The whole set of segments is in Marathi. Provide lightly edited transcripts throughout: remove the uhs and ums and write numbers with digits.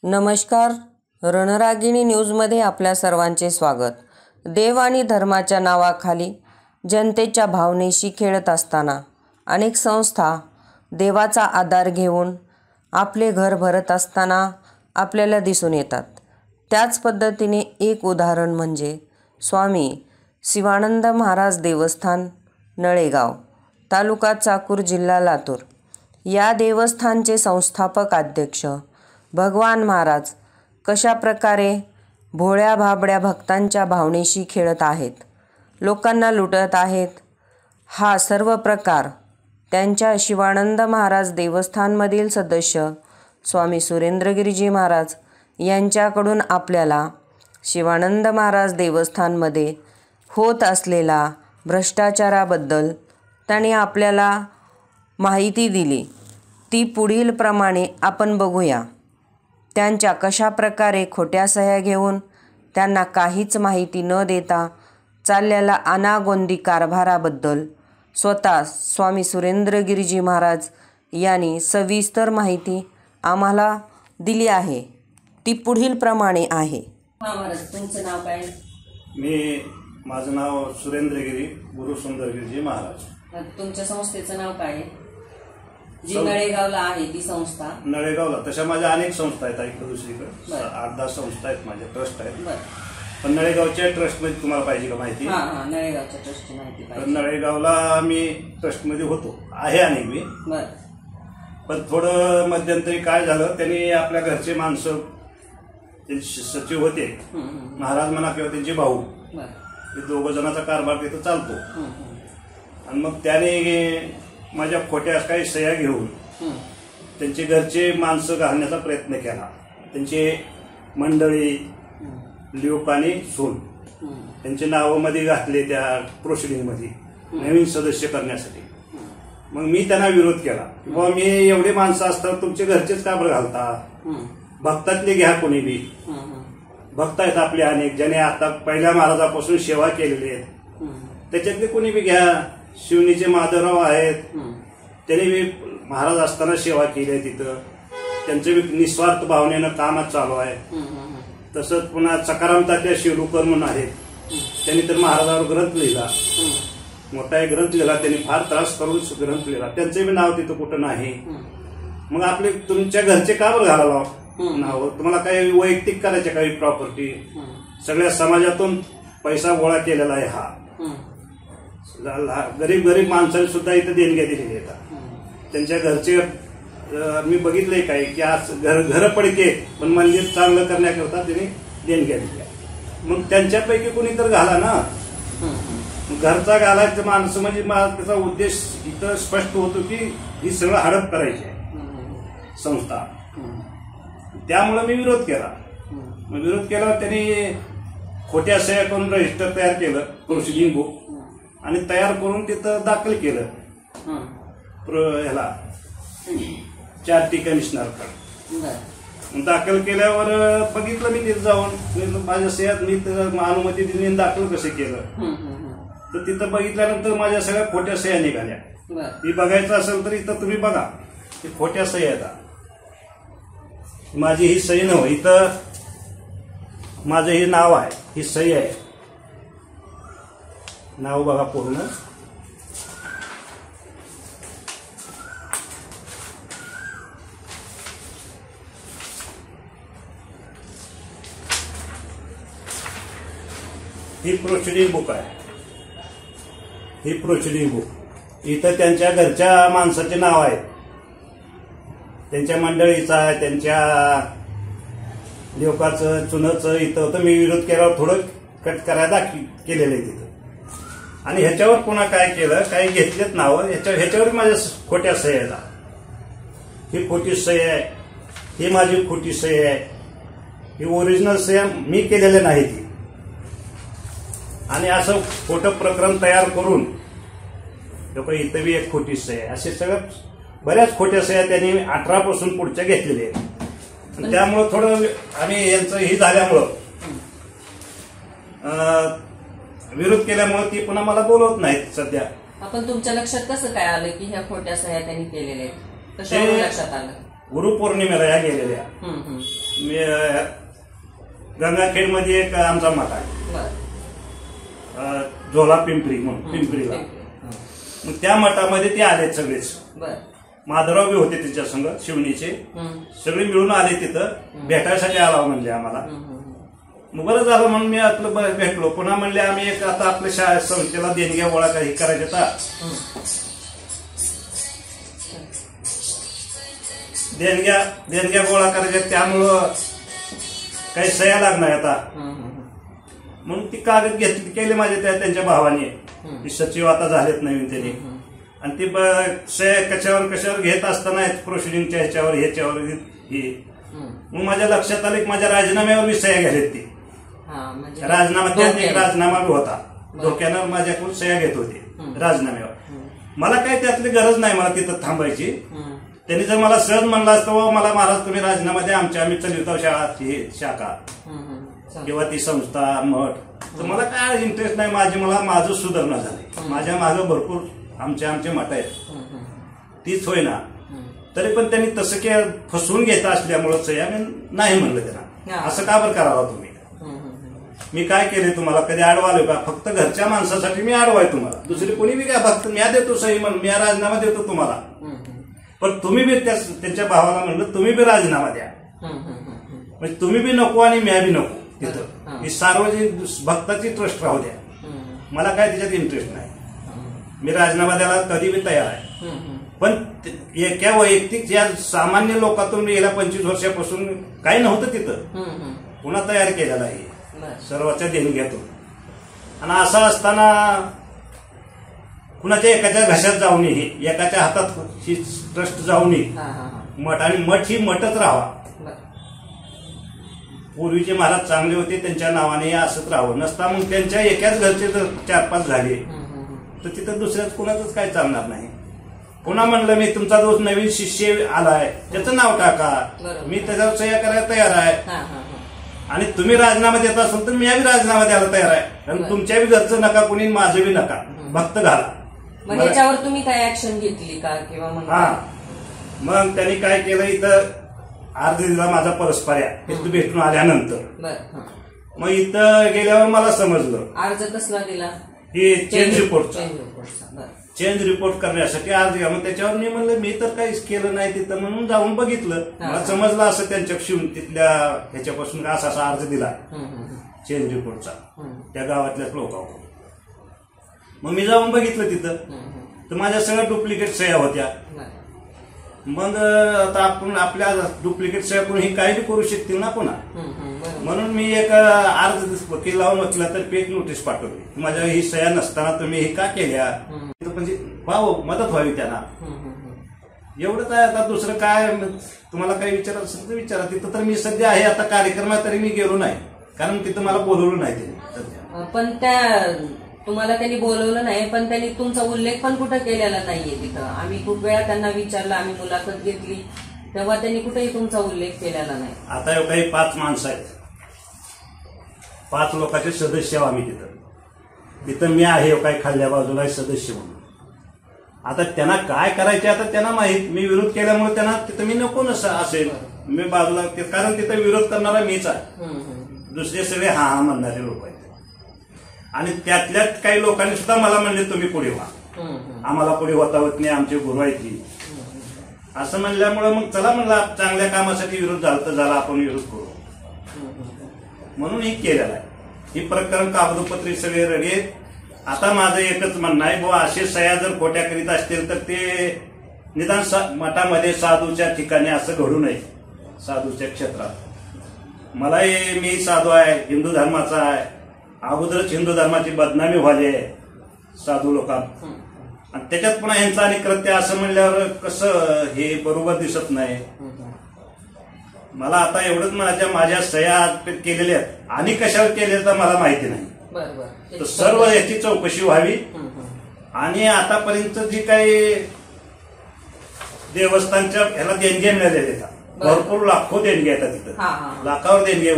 नमस्कार. रणरागिणी न्यूजमध्ये आपल्या सर्वांचे स्वागत. देव आणि धर्माच्या नावाखाली जनतेच्या भावनेशी खेळत असताना अनेक संस्था देवाचा आधार घेऊन आपले घर भरत असताना आपल्याला दिसून येतात. त्याच पद्धतीने एक उदाहरण म्हणजे स्वामी शिवानंद महाराज देवस्थान, नळेगाव, तालुका चाकूर, जिल्हा लातूर. या देवस्थानचे संस्थापक अध्यक्ष भगवान महाराज कशा प्रकारे भोळ्या भाबड्या भक्तांच्या भावनेशी खेळत आहेत, लोकांना लुटत आहेत, हा सर्व प्रकार त्यांच्या शिवानंद महाराज देवस्थानमधील सदस्य स्वामी सुरेंद्रगिरीजी महाराज यांच्याकडून आपल्याला शिवानंद महाराज देवस्थानमध्ये होत असलेला भ्रष्टाचाराबद्दल त्यांनी आपल्याला माहिती दिली. ती पुढील प्रमाणे आपण बघूया. त्यांच्या कशा प्रकारे खोट्या सह्या घेऊन त्यांना काहीच माहिती न देता चाललेला अनागोंदी कारभाराबद्दल स्वतः स्वामी सुरेंद्रगिरीजी महाराज यांनी सविस्तर माहिती आम्हाला दिली आहे. ती पुढील प्रमाणे आहे. महाराज, तुमचं नाव काय? माझं नाव सुरेंद्रगिरी गुरु सुंदरगिरीजी महाराज. तुमच्या संस्थेचं नाव काय आहे? जी नळेगावला आहे ती संस्था. नळेगावला तशा माझ्या अनेक संस्था आहेत. इकडे दुसरीकडे 8-10 संस्था आहेत, माझे ट्रस्ट आहेत. पण नळेगावच्या ट्रस्टमध्ये तुम्हाला पाहिजे का माहिती? नळेगावच्या ट्रस्टची माहिती पाहिजे. नळेगावला मी ट्रस्टमध्ये होतो, आहे अनेक मी. पण थोडं मध्यंतरी काय झालं, त्यांनी आपल्या घरचे माणसं, त्यांचे सचिव होते महाराज म्हणा किंवा त्यांचे भाऊ, हे 2 जणांचा कारभार तिथं चालतो. आणि मग त्याने माझ्या खोट्या काही सह्या घेऊन त्यांचे घरचे माणसं घालण्याचा प्रयत्न केला. त्यांचे मंडळी, लोक आणि सून त्यांचे नावामध्ये घातले त्या प्रोसिडिंगमध्ये नवीन सदस्य करण्यासाठी. मग मी त्यांना विरोध केला. बाबा, मी एवढे माणसं असतात, तुमचे घरचेच का बरं घालता? भक्तातले घ्या, कोणी बी भक्त आहेत आपले अनेक, ज्याने आता पहिल्या महाराजापासून सेवा केलेली आहे, त्याच्यातले कोणी बी घ्या. शिवनीचे माधवराव आहेत, त्यांनी बी महाराज असताना सेवा केली आहे तिथं. त्यांचं बी निस्वार्थ भावनेनं कामच चालू आहे. तसंच पुन्हा सकाराम तात्या शिवडूकर म्हणून आहेत, त्यांनी तर महाराजावर ग्रंथ लिहिला, मोठा एक ग्रंथ लिहिला. त्यांनी फार त्रास करून ग्रंथ लिहिला. त्यांचं बी नाव तिथं कुठं नाही. मग आपले तुमच्या घरचे का बरं घालावं नाव? तुम्हाला काही वैयक्तिक करायचे, काही प्रॉपर्टी, सगळ्या समाजातून पैसा गोळा केलेला आहे. हा गरीब माणसांनी सुद्धा इथं देणग्या दिलेल्या आहेत. त्यांच्या घरचे मी बघितलंय काय की आज घर पडके, पण मंदिर चांगलं करण्याकरता त्यांनी देणग्या दिल्या. मग त्यांच्यापैकी कोणी तर घाला ना. घरचा घालायचं माणसं म्हणजे त्याचा उद्देश इथं स्पष्ट होतो की ही सगळं हडप करायची आहे संस्था. त्यामुळे मी विरोध केला. मग विरोध केल्यावर त्यांनी खोट्या सह्या करून रजिस्टर तयार केलं, प्रोसिडिंग बुक, आणि तयार करून तिथं दाखल केलं ह्याला चार्टी कमिशनरकडे. दाखल केल्यावर बघितलं मी तिथं जाऊन, माझ्या सह्यात मी अनुमती दिली, दाखल कसं केलं तर तिथं बघितल्यानंतर माझ्या सगळ्या खोट्या सह्या निघाल्या. ती बघायचं असेल तर इथं तुम्ही बघा, खोट्या सह्या आहेत. माझी ही सही नव्ह, इथं माझं हे नाव आहे, ही सही आहे. नाव बघा पूर्ण. ही प्रोसिडिंग बुक आहे. ही प्रोसिडिंग बुक इथं त्यांच्या घरच्या माणसाचे नाव आहे, त्यांच्या मंडळीचं आहे, त्यांच्या लोकांचं, चुनाचं. इथं तर मी विरोध केल्यावर थोडं कट करायला केलेलं आहे तिथं. आणि ह्याच्यावर पुन्हा काय केलं, काही घेतलेत नावं, ह्याच्यावर माझ्या खोट्या सह्या आहेत. ही खोटी सही आहे, ही माझी खोटी सही आहे. ही ओरिजिनल सह्या मी केलेल्या नाही ती. आणि असं खोटं प्रकरण तयार करून लोक इथं बी एक खोटी सही आहे, असे सगळं बऱ्याच खोट्या सह्या त्यांनी 18 पासून पुढच्या घेतलेल्या आहेत. त्यामुळं थोडं आम्ही यांचं ही झाल्यामुळं विरोध केल्यामुळे ती पुन्हा मला बोलवत नाहीत सध्या. आपण तुमच्या लक्षात कसं काय आलं की ह्या खोट्या सह्या त्यांनी केलेल्या आहेत? कशावर लक्षात आलं? गुरुपौर्णिमेला या गेलेल्या मी गंगाखेडमध्ये एक आमचा मठ आहे, झोला पिंपरी म्हणून, पिंपरीला. मग त्या मठामध्ये ते आले सगळेच. माधवराव बी होते तिच्या संग, शिवणीचे सगळे मिळून आले तिथं भेटायसाठी आला म्हणले आम्हाला. मग बरं झालं म्हणून मी आपलं भेटलो. पुन्हा म्हणले आम्ही एक आता आपल्या शाळेत संस्थेला देणग्या गोळा काही करायच्या, देणग्या गोळा करायच्या, त्यामुळं काही सह्या लागणार आता. म्हणून ती कागद घेतली, केले माझे त्यांच्या भावाने, सचिव आता झालेत नवीन त्यांनी. आणि ती सह्या कशावर घेत असताना प्रोसिडिंगच्या ह्याच्यावर मग माझ्या लक्षात आलं की माझ्या राजीनाम्यावर मी सह्या घ्यायला ती. राजीनामा, त्यात एक राजीनामा बी होता, धोक्यानं माझ्याकडून सह्या घेत होते राजीनाम्यावर. मला काही त्यातली गरज नाही मला तिथं थांबायची. त्यांनी जर मला सहज म्हणलं असतं, मला महाराज तुम्ही राजीनामा द्या, आम्ही चलिवता शाळा शाखा किंवा ती संस्था मठ, तर मला काय इंटरेस्ट नाही. माझं सुधारणा झाली. माझ्या मागं भरपूर आमचे मठ आहेत, तीच होईना. तरी पण त्यांनी तसं फसवून घेता असल्यामुळं सह्या मी नाही म्हणलं त्यांना. असं का बरं करावं तुम्ही? मी काय केले तुम्हाला? कधी आडवालो का? फक्त घरच्या माणसासाठी मी आडवाय तुम्हाला, दुसरी कोणी बी काय. फक्त मी देतो सही म्हणून, मी राजीनामा देतो तुम्हाला, पण तुम्ही बी त्यांच्या भावाला म्हणलं तुम्ही बी राजीनामा द्या. म्हणजे तुम्ही बी नको आणि मी बी नको तिथं. ही सार्वजनिक भक्ताची ट्रस्ट राहू द्या, मला काय त्याच्यात इंटरेस्ट नाही. मी राजीनामा द्यायला कधी बी तयार आहे. पण एका वैयक्तिक या सामान्य लोकातून गेल्या 25 वर्षापासून काही नव्हतं तिथं, पुन्हा तयार केलेलं आहे सर्वांच्या देणग्यातून. आणि असं असताना कुणाच्या एकाच्या घशात जाऊ नये, एकाच्या हातात ही ट्रस्ट जाऊ नये मठ. आणि मठ ही मठच राहावा. पूर्वीचे महाराज चांगले होते, त्यांच्या नावाने असंच राहावं. नसता मग त्यांच्या एकाच घरचे जर 4-5 झाले तर तिथं दुसऱ्याच कुणाच काय चालणार नाही. पुन्हा म्हणलं मी तुमचा जो नवीन शिष्य आलाय त्याचं नाव टाका, मी त्याच्यावर सह्या करायला तयार आहे. आणि तुम्ही राजीनामा देत असाल तर मी बी राजीनामा द्यायला तयार आहे. कारण तुमच्या बी घरचं नका कुणी, माझं बी नका, भक्त घाला. याच्यावर तुम्ही काय ऍक्शन घेतली का? किंवा मग त्यांनी काय केलं, इथं अर्ज दिला माझा परस्पऱ्या इथं भेटून आल्यानंतर. मग इथं गेल्यावर मला समजलं. अर्ज कसला दिला? हे चेंज रिपोर्ट करण्यासाठी अर्ज दिला. मग त्याच्यावर मी म्हणलं मी तर काहीच केलं नाही तिथं, म्हणून जाऊन बघितलं. मला समजलं असं त्यांच्या शिवून तिथल्या ह्याच्यापासून असा अर्ज दिला चेंज रिपोर्टचा त्या गावातल्याच लोकांकडून. मग मी जाऊन बघितलं तिथं, तर माझ्या सगळ्या डुप्लिकेट सह्या होत्या. मग आता आपण आपल्या डुप्लिकेट सह्या करून ही काही करू शकतील ना पुन्हा. म्हणून मी एक अर्ज वकील लावून वकिलातर्फे एक नोटीस पाठवली, माझ्या ही सह्या नसताना तुम्ही हे का केल्या, म्हणजे व्हावं, मदत व्हावी त्यांना. एवढंच आहे. आता दुसरं काय तुम्हाला काही विचारायचं असेल तर विचारा. तिथं तर मी सध्या आहे आता कार्यक्रमात, तरी मी गेलो नाही, कारण तिथं मला बोलवलं नाही त्यांनी सध्या. पण तुम्हाला त्यांनी बोलवलं नाही, पण त्यांनी तुमचा उल्लेख पण कुठं केलेला नाहीये तिथं. आम्ही खूप वेळा त्यांना विचारलं, आम्ही मुलाखत घेतली, तेव्हा त्यांनी कुठेही तुमचा उल्लेख केलेला नाही. आता काही 5 माणसं आहेत, 5 लोकांचे सदस्य आहोत आम्ही तिथं मी आहे काही खाल्ल्या बाजूला सदस्य म्हणून. आता त्यांना काय करायचे आता त्यांना माहीत. मी विरोध केल्यामुळे त्यांना तिथं मी नको असेल, मी बाजूला, कारण तिथं विरोध करणारा मीच आहे, दुसरे सगळे हा म्हणणारे लोक आहेत. आणि त्यातल्यात काही लोकांनी सुद्धा मला म्हणले तुम्ही पुढे व्हा, आम्हाला पुढे होतावत नाही, आमचे गुरु आहेत की असं म्हणल्यामुळे मग चला म्हणलं चांगल्या कामासाठी विरोध झाला तर झाला, आपण विरोध करू म्हणून हे केलेलं आहे. ही प्रकरण कागदोपत्री सगळे रेडी आहेत. आता माझं एकच म्हणणं आहे, बुवा असे सह्या जर खोट्या करीत असतील तर ते निदान मठामध्ये साधूच्या ठिकाणी असं घडू नये. साधूच्या क्षेत्रात मलाही मी साधू आहे, हिंदू धर्माचा आहे, अगोदरच हिंदू धर्माची बदनामी व्हायली आहे साधू लोकांना, आणि त्याच्यात पुन्हा यांचं आणि कृत्य असं म्हणल्यावर कसं हे बरोबर दिसत नाही. मला आता एवढंच माझ्या सह्या केलेल्या आहेत आणि कशावर केलेल्या तर मला माहिती नाही. तर सर्व याची चौकशी व्हावी. आणि आतापर्यंत जी काही देवस्थानच्या ह्याला देणग्या मिळालेल्या येतात, भरपूर लाखो देणग्या येतात तिथं, लाखावर देणग्या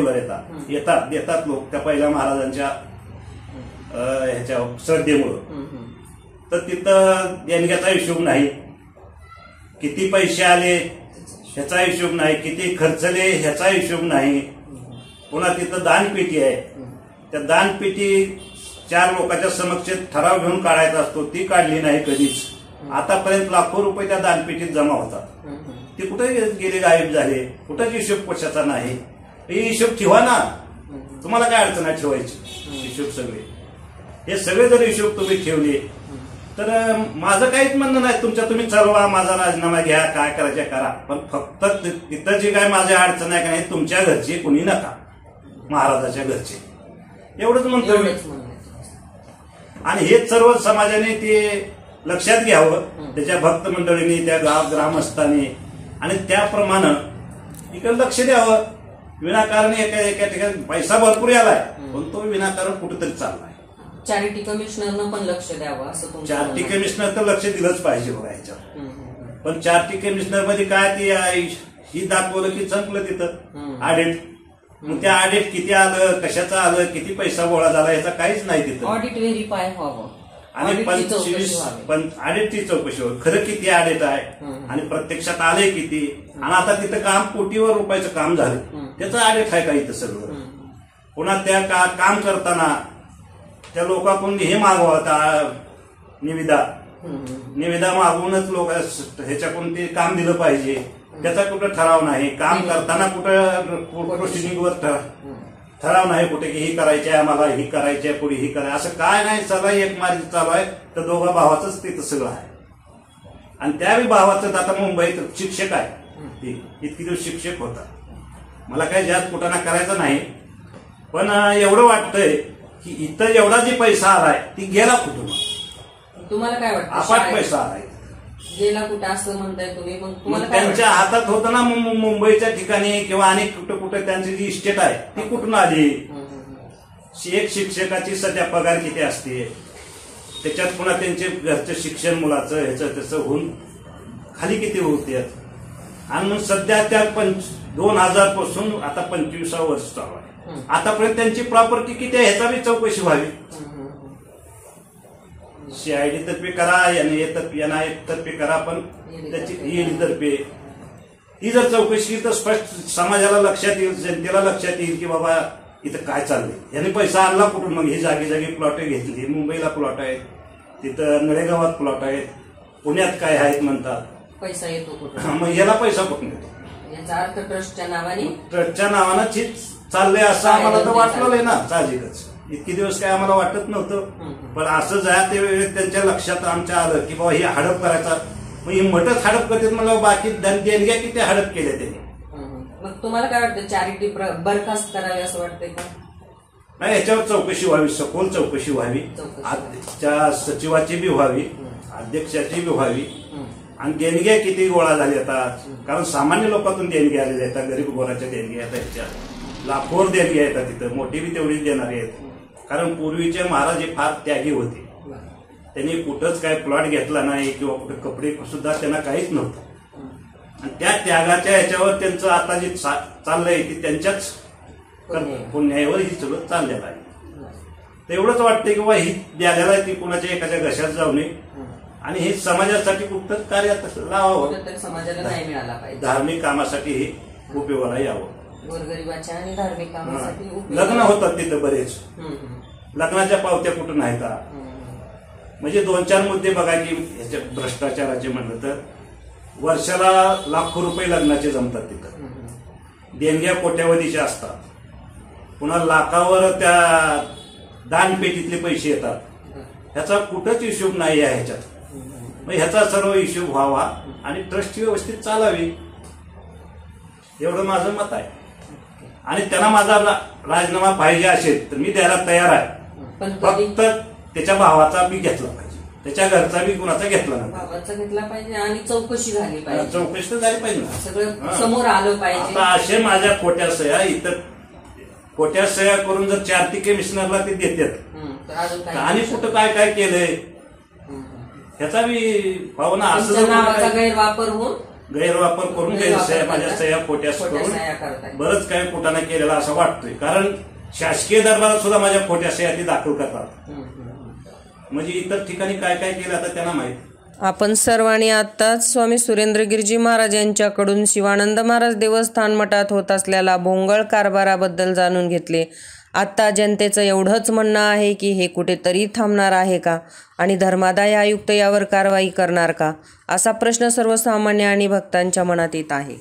देतात लोक त्या पहिल्या महाराजांच्या ह्याच्या श्रद्धेमुळं. तर तिथं देणग्याचा हिशोब नाही, किती पैसे आले ह्याचा हिशोब नाही, किती खर्चले ह्याचा हिशोब नाही. पुन्हा तिथं दानपेटी आहे, त्या दानपेटी 4 लोकांच्या समक्ष ठराव घेऊन काढायचा असतो, ती काढली नाही कधीच. आतापर्यंत लाखो रुपये त्या दानपेटीत जमा होतात, ते कुठे गेले, गायब झाले, कुठंच हिशोब कशाचा नाही. हे हिशोब ठेवा ना, तुम्हाला काय अडचण आहे ठेवायची हिशोब सगळे. हे सगळे जर हिशोब तुम्ही ठेवले तर माझं काहीच म्हणणं नाही, तुम्ही चालवा, माझा राजीनामा घ्या, काय करायचं करा, पण फक्त तिथं जे काय माझ्या अडचण आहे का नाही, तुमच्या घरचे कुणी नका, महाराजाच्या घरचे, एवढंच म्हणतो मी. आणि हेच सर्व समाजाने ते लक्षात घ्यावं, त्याच्या भक्त मंडळींनी, त्या ग्रामस्थांनी, आणि त्याप्रमाणे इकडे लक्ष द्यावं. विनाकारण एका ठिकाणी पैसा भरपूर आलाय, पण तो विनाकारण कुठेतरी चाललाय. चॅरिटी कमिशनरनं पण लक्ष द्यावं असं. चॅरिटी कमिशनर तर लक्ष दिलंच पाहिजे बघा ह्याच्यावर. पण चॅरिटी कमिशनर मध्ये काय ती ही दाखवलं की संपलं तिथं ऑडिट. मग त्या ऑडिट किती आलं, कशाचं आलं, किती पैसा गोळा झाला, याचा काहीच नाही तिथं. ऑडिट व्हेरीफाय व्हावं आणि 25 ऑडिटची चौकशी होईल, खरं किती ऑडिट आहे आणि प्रत्यक्षात आले किती. आणि आता तिथं काम कोटीवर रुपयाचं काम झालं, त्याचं ऑडिट आहे का इथं सगळं. पुन्हा त्या काम करताना त्या लोकांकडून हे मागवा, निविदा मागवूनच लोक ह्याच्याकडून ते काम दिलं पाहिजे. त्याचा कुठं ठराव नाही, काम करताना कुठं प्रोसिडिंगवर ठराव नाही कुठे की ही करायची आहे आम्हाला, ही करायची आहे, पुढे ही करायची, असं काय नाही. सगळं एक मार्ग चालू आहे, तर दोघा भावाचंच तिथं सगळं आहे. आणि त्यावेळी भावाचं आता मुंबईत शिक्षक आहे, इतकी दिवस शिक्षक होता. मला काही जास्त कुठाना करायचं नाही, पण एवढं वाटतंय की इथं एवढा जे पैसा आलाय ती गेला कुठून. तुम्हाला काय वाटतं, अपाट पैसा आलाय, गेला कुठं असं म्हणताय तुम्ही. मग त्यांच्या हातात होतं ना मुंबईच्या ठिकाणी किंवा अनेक कुठं कुठं त्यांची जी इस्टेट आहे ती कुठून आली. एक शिक्षकाची सध्या पगार किती असते, त्याच्यात पुन्हा त्यांचे घरचं शिक्षण मुलाचं ह्याचं त्याचं होऊन खाली किती होते. आणि मग सध्या त्या 2000 पासून आता 25वं वर्ष चालू आहे. आतापर्यंत त्यांची प्रॉपर्टी किती आहे ह्याचा बी चौकशी व्हावी. सीआयडी तर्फे करा, एनआयए तर्फे करा, पण त्याची ईडी तर्फे ही जर चौकशी तर स्पष्ट समाजाला लक्षात येईल, जनतेला लक्षात येईल की बाबा इथं काय चाललंय, याने पैसा आणला कुठून. मग ही जागी जागी प्लॉट घेतली, मुंबईला प्लॉट आहेत, तिथं नळेगावात प्लॉट आहेत, पुण्यात काय आहेत म्हणतात, पैसा येतो कुठून. मग याला पैसा कुठून येतो. याचा अर्थ ट्रस्टच्या नावानं चाललंय असं आम्हाला तर वाटलं ना साहजिकच. इतके दिवस काय आम्हाला वाटत नव्हतं, पण असं ज्या ते त्यांच्या लक्षात आमच्या आलं की बाबा ही हडप करायचा. मग ही मटच हडप करतात, मला बाकी देणग्या किती हडप केल्या त्यांनी. मग तुम्हाला काय वाटतं, चॅरिटी बरखास्त करावी असं वाटतंय का. नाही, याच्यावर चौकशी व्हावी, सखोल चौकशी व्हावी, त्या सचिवाची बी व्हावी, अध्यक्षाची बी व्हावी. आणि देणग्या किती गोळा झाल्या आता, कारण सामान्य लोकांतून देणग्या आलेल्या आहेत, गरीब गोराच्या देणग्या आहेत, ह्याच्या लाखोर देणग्या येतात तिथं, मोठी बी तेवढीच देणारी आहेत. कारण पूर्वीचे महाराज हे फार त्यागी होते, त्यांनी कुठंच काय प्लॉट घेतला नाही किंवा कुठे कपडे सुद्धा त्यांना काहीच नव्हतं. आणि त्या त्यागाच्या ह्याच्यावर त्यांचं आता जे चाललंय की त्यांच्याच पुण्यावर ही सगळं चाललेलं आहे. तर एवढंच वाटतंय की बाबा ही द्यायला आहे ती कुणाच्या एखाद्या घशात जाऊ नये आणि हे समाजासाठी कुठं कार्यात लावावं, समाजाला नाही मिळाला पाहिजे, धार्मिक कामासाठी हे उपयोगाला यावं. गोरगरिबाच्या आणि धार्मिक कामासाठी लग्न होतात तिथं बरेच, लग्नाच्या पावत्या कुठून आहेत. म्हणजे 2-4 मुद्दे बघा की ह्याच्या भ्रष्टाचाराचे म्हणलं तर वर्षाला लाखो रुपये लग्नाचे जमतात तिथं, देणग्या कोट्यावधीच्या असतात, पुन्हा लाखावर त्या दानपेटीतले पैसे येतात. ह्याचा कुठंच हिशोब नाही आहे ह्याच्यात. मग ह्याचा सर्व हिशोब व्हावा आणि ट्रस्ट व्यवस्थित चालावी, एवढं माझं मत आहे. आणि त्यांना माझा राजीनामा पाहिजे असेल तर मी द्यायला तयार आहे, फक्त त्याच्या भावाचा बी घेतला पाहिजे, त्याच्या घरचा बी कुणाचा घेतला नाही, भावाचा घेतला पाहिजे आणि चौकशी झाली पाहिजे. चौकशी तर झाली पाहिजे ना, सगळं समोर आलं पाहिजे. आता असे माझ्या खोट्या सह्या इतर खोट्या सह्या करून जर चॅरिटी कमिशनरला ते देतात आणि कुठं काय काय केलंय ह्याचा बी भावना असं नावाचा गैरवापर करून गैरसह्या माझ्या सह्या खोट्या करून बरंच काय कुठाना केलेला असं वाटतोय. कारण शासकीय दरबारात सुद्धा माझ्या खोट्या सह्या ती दाखल करतात, म्हणजे इतर ठिकाणी काय काय केलं आता त्यांना माहित. आपण सर्वांनी आत्ताच स्वामी सुरेंद्रगिरीजी महाराज यांच्याकडून शिवानंद महाराज देवस्थान मठात होत असलेला भोंगळ कारभाराबद्दल जाणून घेतले. आत्ता जनतेचं एवढंच म्हणणं आहे की हे कुठेतरी थांबणार आहे का आणि धर्मादाय आयुक्त यावर कारवाई करणार का, असा प्रश्न सर्वसामान्य आणि भक्तांच्या मनात येत आहे.